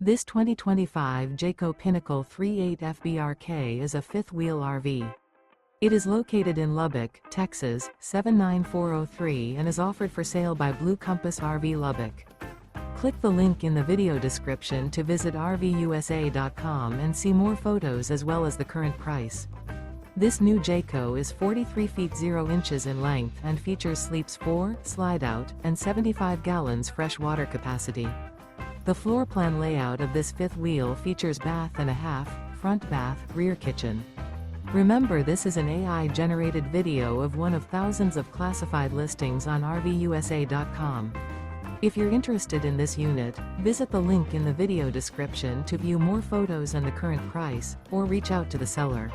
This 2025 Jayco Pinnacle 38 FBRK is a fifth-wheel RV. It is located in Lubbock, Texas, 79403 and is offered for sale by Blue Compass RV Lubbock. Click the link in the video description to visit RVUSA.com and see more photos as well as the current price. This new Jayco is 43 feet 0 inches in length and features sleeps 4, slide-out, and 75 gallons fresh water capacity. The floor plan layout of this fifth wheel features bath and a half, front bath, rear kitchen. Remember, this is an AI-generated video of one of thousands of classified listings on RVUSA.com. If you're interested in this unit, visit the link in the video description to view more photos and the current price, or reach out to the seller.